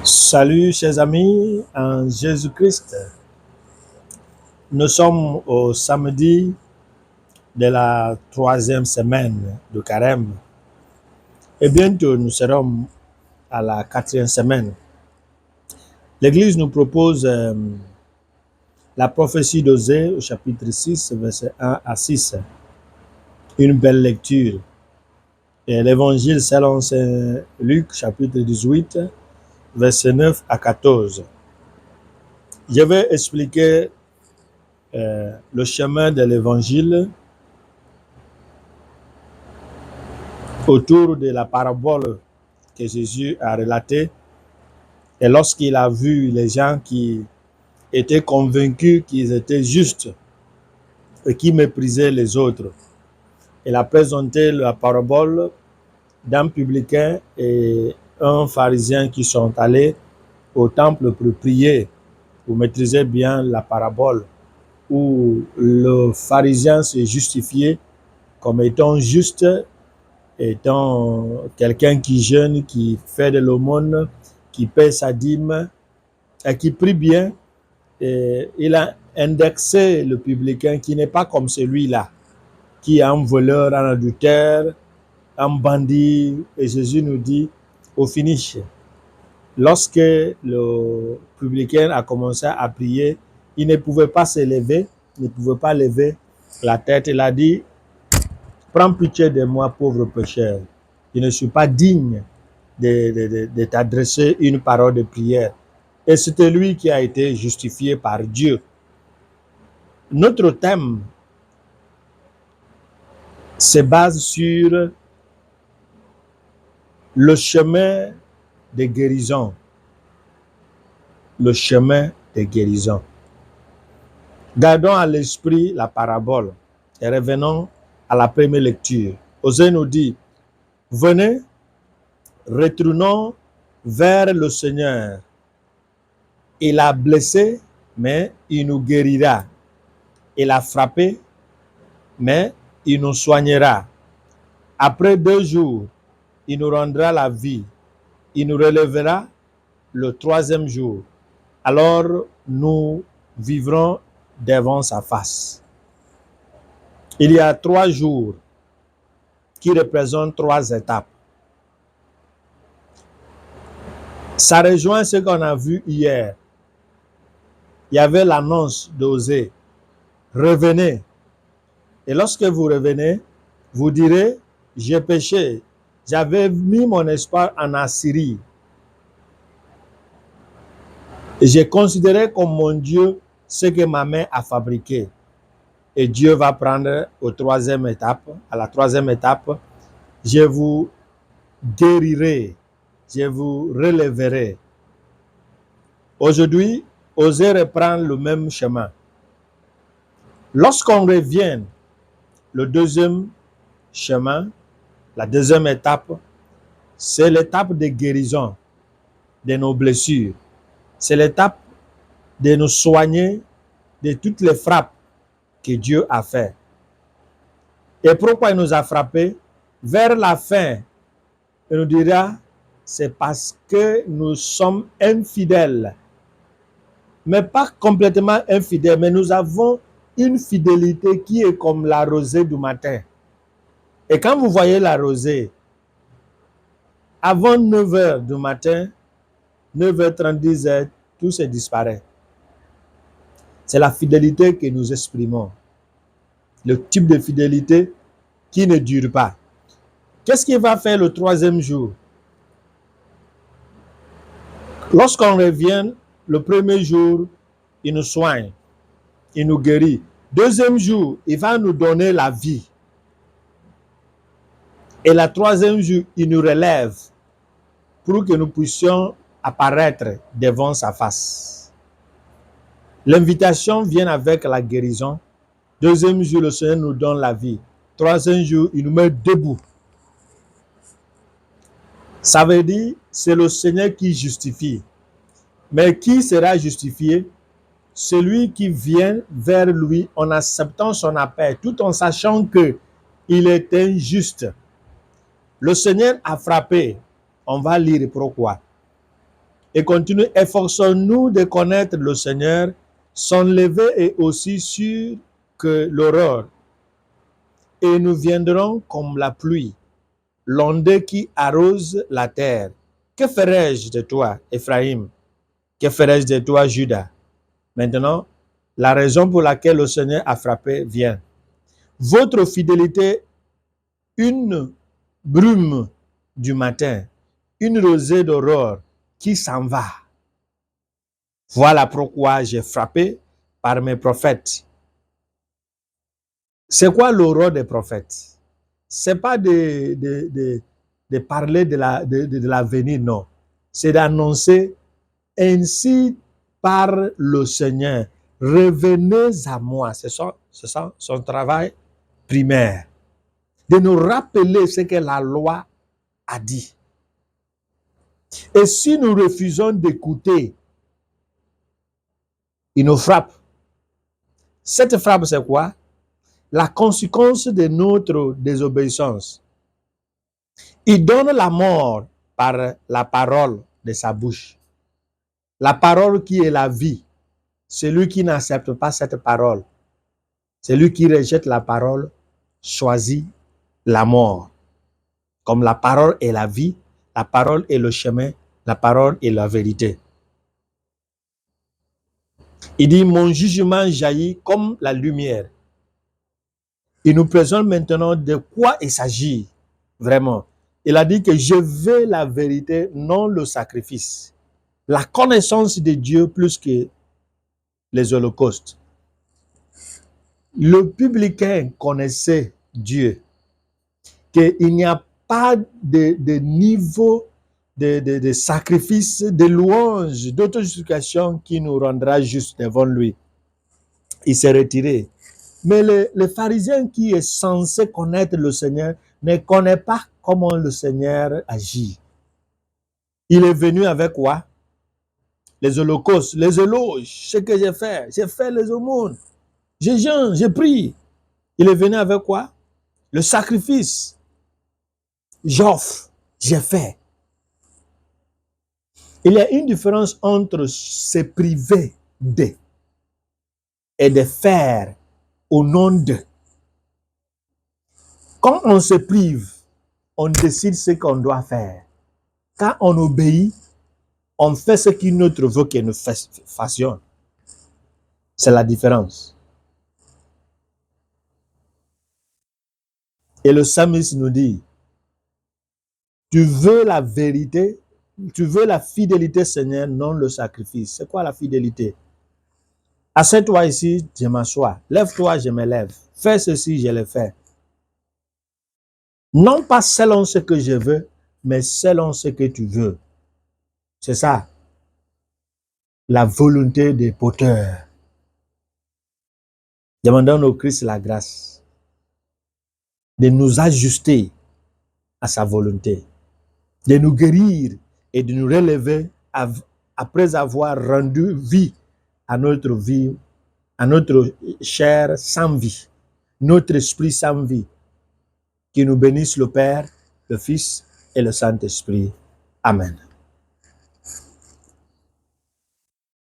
Salut chers amis en Jésus-Christ. Nous sommes au samedi de la 3e semaine de Carême et bientôt nous serons à la 4e semaine. L'Église nous propose la prophétie d'Osée au chapitre 6, versets 1 à 6. Une belle lecture. Et l'Évangile selon Saint Luc, chapitre 18, versets 9 à 14. Je vais expliquer le chemin de l'Évangile autour de la parabole que Jésus a relatée. Et lorsqu'il a vu les gens qui étaient convaincus qu'ils étaient justes et qui méprisaient les autres, il a présenté la parabole d'un publicain et un pharisien qui sont allés au temple pour prier. Vous maîtrisez bien la parabole où le pharisien s'est justifié comme étant juste, étant quelqu'un qui jeûne, qui fait de l'aumône, qui paie sa dîme et qui prie bien. Et il a indexé le publicain qui n'est pas comme celui-là, qui est un voleur, un adultère, un bandit. Et Jésus nous dit au finish, lorsque le publicain a commencé à prier, il ne pouvait pas se lever, il ne pouvait pas lever la tête. Il a dit, prends pitié de moi, pauvre pécheur. Je ne suis pas digne de t'adresser une parole de prière. Et c'était lui qui a été justifié par Dieu. Notre thème se base sur le chemin de guérison. Le chemin de guérison. Gardons à l'esprit la parabole et revenons à la première lecture. Osée nous dit, venez, retournons vers le Seigneur. Il a blessé, mais il nous guérira. Il a frappé, mais il nous soignera. Après 2 jours, il nous rendra la vie. Il nous relèvera le 3e jour. Alors nous vivrons devant sa face. Il y a 3 jours qui représentent 3 étapes. Ça rejoint ce qu'on a vu hier. Il y avait l'annonce d'Osée. Revenez. Et lorsque vous revenez, vous direz, j'ai péché. J'avais mis mon espoir en Assyrie. Et j'ai considéré comme mon Dieu ce que ma main a fabriqué. Et Dieu va prendre à la 3e étape, je vous guérirai, je vous relèverai. Aujourd'hui, Osée reprend le même chemin. Lorsqu'on revient, le 2e chemin, la 2e étape, c'est l'étape de guérison de nos blessures. C'est l'étape de nous soigner de toutes les frappes que Dieu a fait. Et pourquoi il nous a frappés? Vers la fin, il nous dira, c'est parce que nous sommes infidèles. Mais pas complètement infidèles, mais nous avons une fidélité qui est comme la rosée du matin. Et quand vous voyez la rosée, avant 9 h du matin, 9h30, 10h, tout se disparaît. C'est la fidélité que nous exprimons. Le type de fidélité qui ne dure pas. Qu'est-ce qu'il va faire le 3e jour? Lorsqu'on revient, le 1er jour, il nous soigne, il nous guérit. 2e jour, il va nous donner la vie. Et le 3e jour, il nous relève pour que nous puissions apparaître devant sa face. L'invitation vient avec la guérison. 2e jour, le Seigneur nous donne la vie. 3e jour, il nous met debout. Ça veut dire, c'est le Seigneur qui justifie. Mais qui sera justifié? Celui qui vient vers lui en acceptant son appel, tout en sachant qu'il est injuste. Le Seigneur a frappé. On va lire pourquoi. Et continue, efforçons-nous de connaître le Seigneur. Son lever est aussi sûr que l'aurore. Et nous viendrons comme la pluie, l'ondée qui arrose la terre. Que ferai-je de toi, Éphraïm? Que ferai-je de toi, Judas? Maintenant, la raison pour laquelle le Seigneur a frappé vient. Votre fidélité, une brume du matin, une rosée d'aurore qui s'en va. Voilà pourquoi j'ai frappé par mes prophètes. C'est quoi l'aurore des prophètes? C'est pas de parler de l'avenir, non. C'est d'annoncer ainsi par le Seigneur. Revenez à moi. C'est son travail primaire. De nous rappeler ce que la loi a dit. Et si nous refusons d'écouter, il nous frappe. Cette frappe, c'est quoi? La conséquence de notre désobéissance. Il donne la mort par la parole de sa bouche. La parole qui est la vie. Celui qui n'accepte pas cette parole, celui qui rejette la parole, choisit la mort. Comme la parole est la vie, la parole est le chemin, la parole est la vérité. Il dit, mon jugement jaillit comme la lumière. Il nous présente maintenant de quoi il s'agit vraiment. Il a dit que je veux la vérité, non le sacrifice. La connaissance de Dieu plus que les holocaustes. Le publicain connaissait Dieu, qu'il n'y a pas de niveau de sacrifice, de louange, d'auto-justification qui nous rendra juste devant lui. Il s'est retiré. Mais le pharisien qui est censé connaître le Seigneur ne connaît pas comment le Seigneur agit. Il est venu avec quoi? Les holocaustes, les éloges, ce que j'ai fait les aumônes, j'ai jeûné, j'ai prié. Il est venu avec quoi? Le sacrifice. J'offre, j'ai fait. Il y a une différence entre se priver de et de faire au nom de. Quand on se prive, on décide ce qu'on doit faire. Quand on obéit, on fait ce qu'une autre veut que nous fassions. C'est la différence. Et le psalmiste nous dit, tu veux la vérité, tu veux la fidélité, Seigneur, non le sacrifice. C'est quoi la fidélité? Assieds-toi ici, je m'assois. Lève-toi, je me lève. Fais ceci, je le fais. Non pas selon ce que je veux, mais selon ce que tu veux. C'est ça, la volonté des porteurs. Demandons au Christ la grâce de nous ajuster à sa volonté, de nous guérir et de nous relever après avoir rendu vie, à notre chair sans vie, notre esprit sans vie. Qui nous bénisse le Père, le Fils et le Saint-Esprit. Amen.